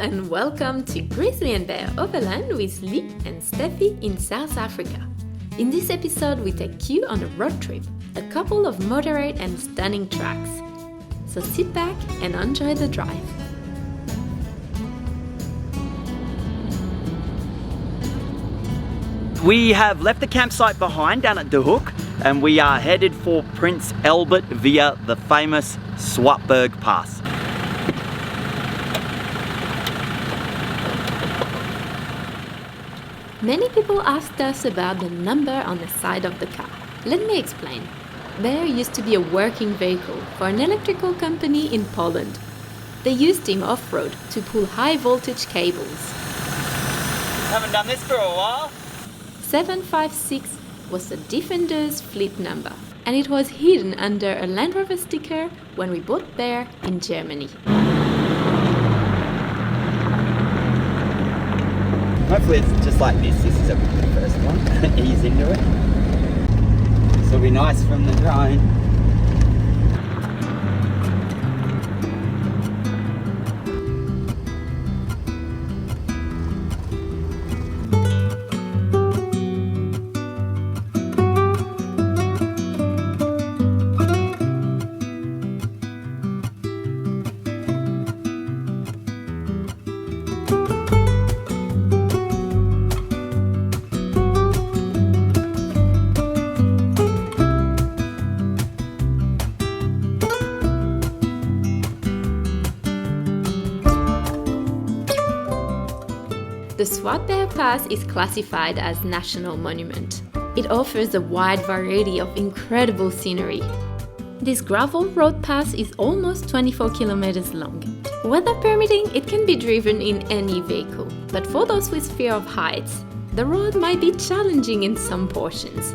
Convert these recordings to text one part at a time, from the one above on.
and welcome to Grizzly and Bear Overland with Lee and Steffi in South Africa. In this episode we take you on a road trip, a couple of moderate and stunning tracks. So sit back and enjoy the drive. We have left the campsite behind down at De Hoek and we are headed for Prince Albert via the famous Swartberg Pass. Many people asked us about the number on the side of the car. Let me explain. There used to be a working vehicle for an electrical company in Poland. They used Team Off-Road to pull high voltage cables. Haven't done this for a while. 756 was the Defender's fleet number, and it was hidden under a Land Rover sticker when we bought Bear in Germany. Hopefully it's just like this. This is the first one. Ease into it. This will be nice from the drone. The Swartberg Pass is classified as National Monument. It offers a wide variety of incredible scenery. This gravel road pass is almost 24 kilometers long. Weather permitting, it can be driven in any vehicle, but for those with fear of heights, the road might be challenging in some portions.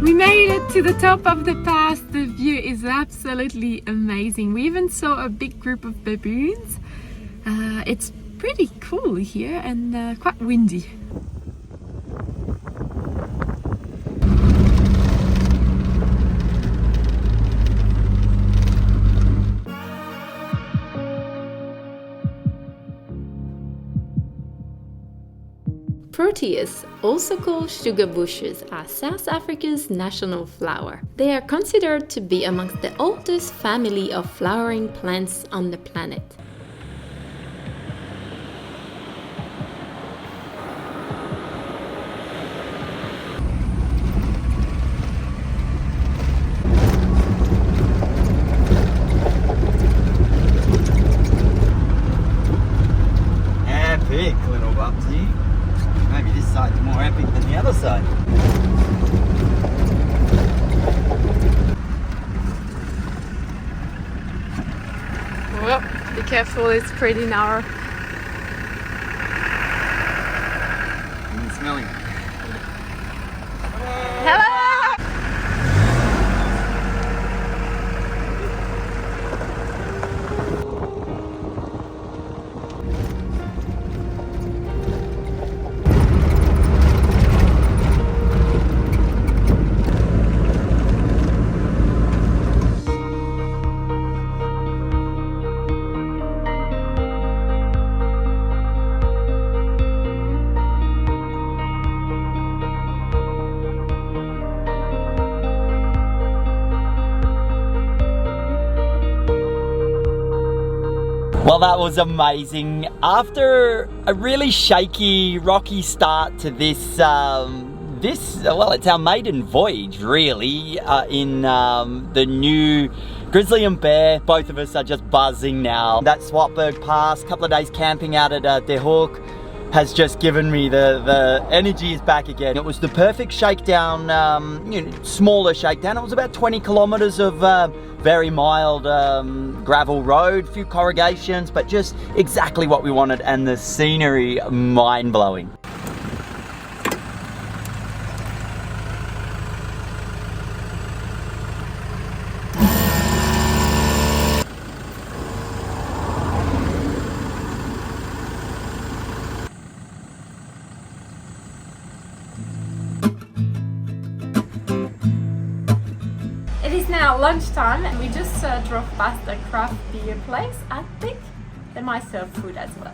We made it to the top of the pass. The view is absolutely amazing. We even saw a big group of baboons. It's pretty cool here and quite windy. Proteus, also called sugar bushes, are South Africa's national flower. They are considered to be amongst the oldest family of flowering plants on the planet. Epic little bubsy. Maybe this side's more epic than the other side. Well, be careful, it's pretty narrow. I'm smelling. Hello! Well, that was amazing. After a really shaky, rocky start to this, well, it's our maiden voyage, really, in the new Grizzly and Bear. Both of us are just buzzing now. That Swartberg Pass, couple of days camping out at De Hoek. has just given me the energy is back again. It was the perfect shakedown, you know, smaller shakedown. It was about 20 kilometers of very mild gravel road, few corrugations, but just exactly what we wanted, and the scenery mind-blowing. It is now lunchtime and we just drove past a craft beer place. I think they might serve food as well.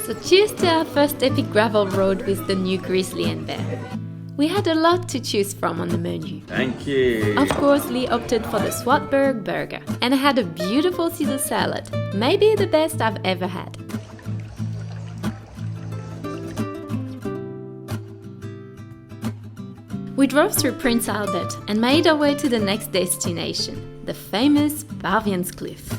So cheers to our first epic gravel road with the new Grizzly and Bear. We had a lot to choose from on the menu. Thank you. Of course, Lee opted for the Swartberg burger and I had a beautiful Caesar salad, maybe the best I've ever had. We drove through Prince Albert and made our way to the next destination, the famous Baviaanskloof.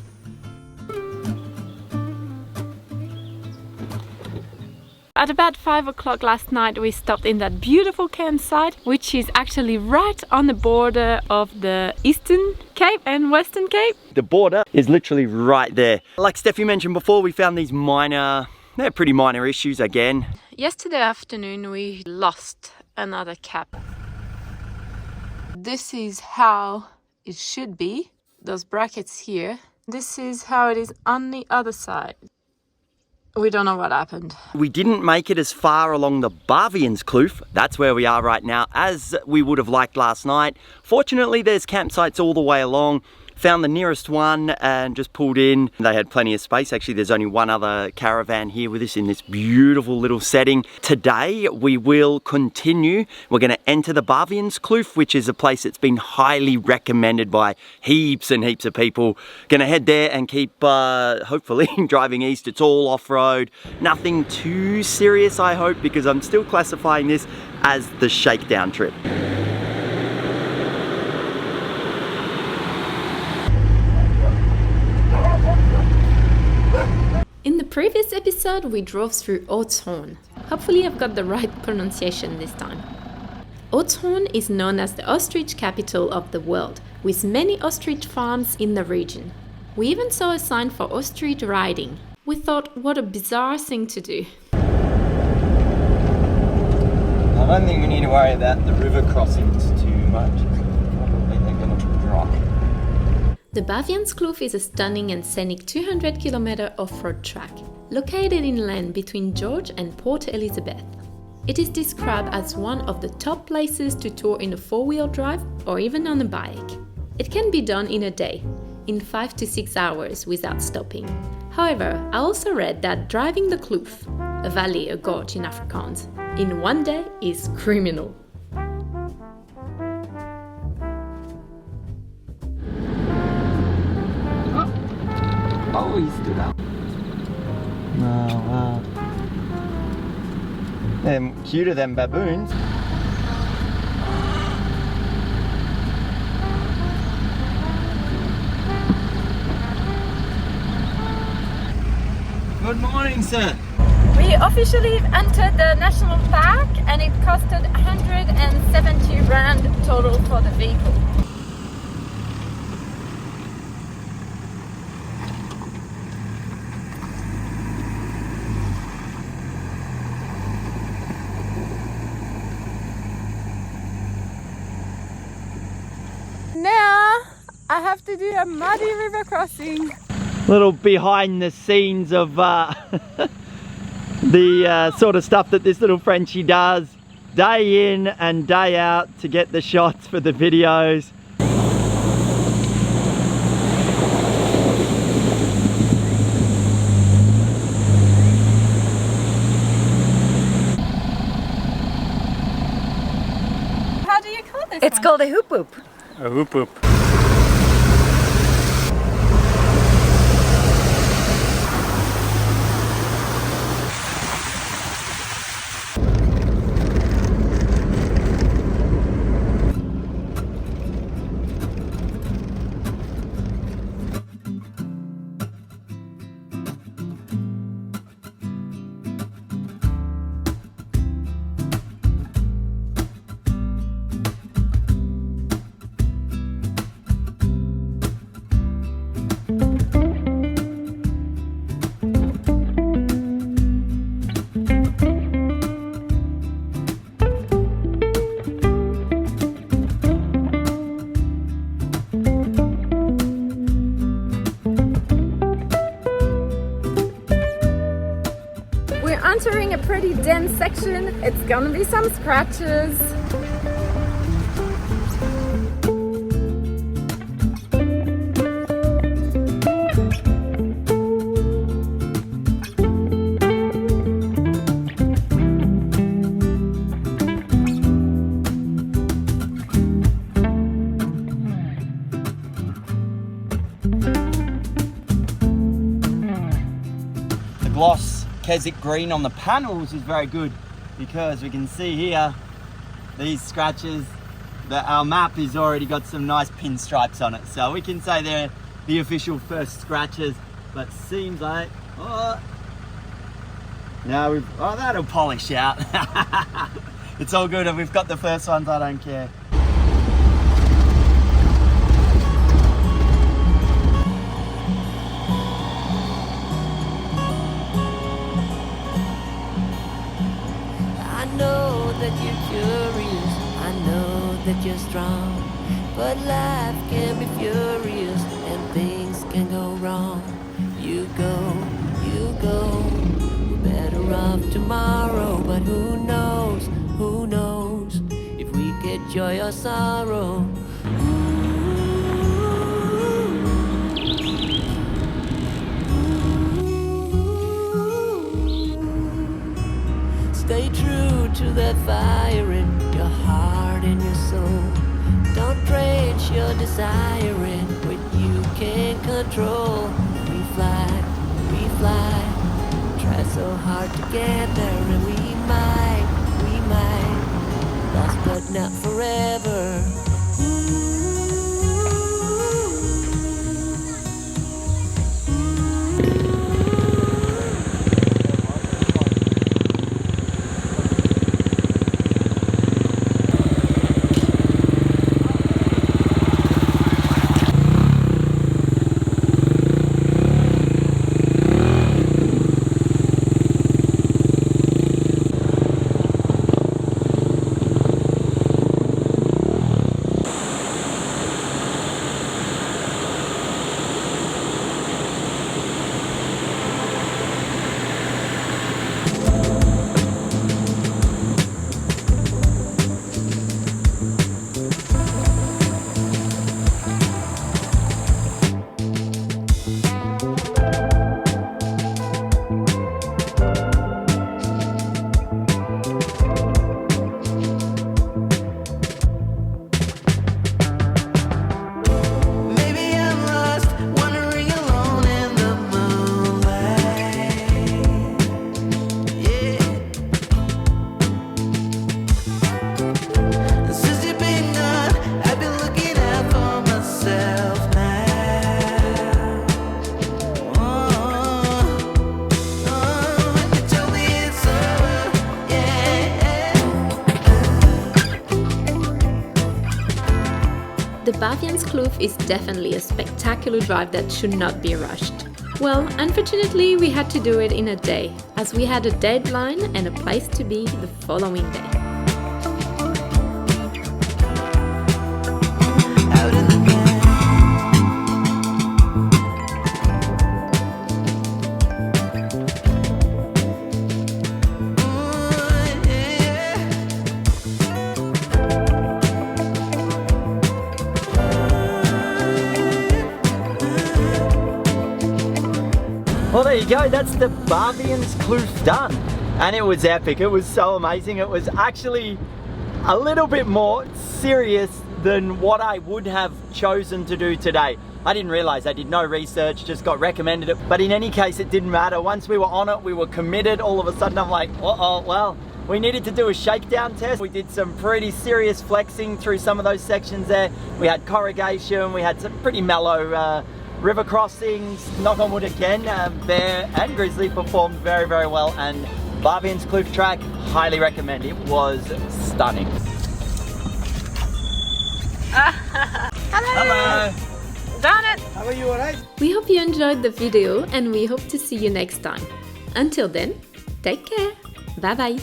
At about 5 o'clock last night we stopped in that beautiful campsite, which is actually right on the border of the Eastern Cape and Western Cape. The border is literally right there. Like Steffi mentioned before, we found these they're pretty minor issues again. Yesterday afternoon we lost another cap. This is how it should be, those brackets here. This is how it is on the other side. We don't know what happened. We didn't make it as far along the Baviaanskloof, that's where we are right now, as we would have liked last night. Fortunately, there's campsites all the way along. Found the nearest one and just pulled in. They had plenty of space. Actually, there's only one other caravan here with us in this beautiful little setting. Today, we will continue. We're going to enter the Baviaanskloof, which is a place that's been highly recommended by heaps and heaps of people. Going to head there and keep, hopefully, driving east. It's all off-road. Nothing too serious, I hope, because I'm still classifying this as the shakedown trip. In the previous episode, we drove through Overland. Hopefully I've got the right pronunciation this time. Overland is known as the ostrich capital of the world, with many ostrich farms in the region. We even saw a sign for ostrich riding. We thought, what a bizarre thing to do. I don't think we need to worry about the river crossings too much. Probably they're going to drop. The Baviaanskloof is a stunning and scenic 200-kilometer off-road track, located inland between George and Port Elizabeth. It is described as one of the top places to tour in a four-wheel drive or even on a bike. It can be done in a day, in 5 to 6 hours without stopping. However, I also read that driving the kloof, a valley, a gorge in Afrikaans, in one day is criminal. Oh, he stood up. Oh, wow. They're cuter than baboons. Good morning, sir. We officially entered the national park and it costed 170 rand total for the vehicle. Now I have to do a muddy river crossing. Little behind the scenes of the sort of stuff that this little Frenchie does day in and day out to get the shots for the videos. How do you call this? It's called a hoop hoop. A hoop hoop. pretty dense section. It's gonna be some scratches. Gloss Keswick green on the panels is very good because we can see here these scratches that our map has already got some nice pinstripes on it, so we can say they're the official first scratches. But seems like now that'll polish out. It's all good, and we've got the first ones. I don't care. That you're strong, but life can be furious and things can go wrong. You go, we're better off tomorrow, but who knows if we get joy or sorrow. Stay true to that fire in your heart and your soul. Don't drench your desire in what you can't control. We fly, try so hard to get there, and we might, lost but not forever. The Baviaanskloof is definitely a spectacular drive that should not be rushed. Well, unfortunately we had to do it in a day, as we had a deadline and a place to be the following day. Well, there you go, that's the Baviaanskloof done. And it was epic, it was so amazing. It was actually a little bit more serious than what I would have chosen to do today. I didn't realize, I did no research, just got recommended it. But in any case, it didn't matter. Once we were on it, we were committed. All of a sudden, I'm like, uh-oh, well, we needed to do a shakedown test. We did some pretty serious flexing through some of those sections there. We had corrugation, we had some pretty mellow river crossings. Knock on wood again, bear and grizzly performed very, very well, and Baviaanskloof track, highly recommend. It was stunning. Hello! Done it! How are you, alright? We hope you enjoyed the video and we hope to see you next time. Until then, take care. Bye bye.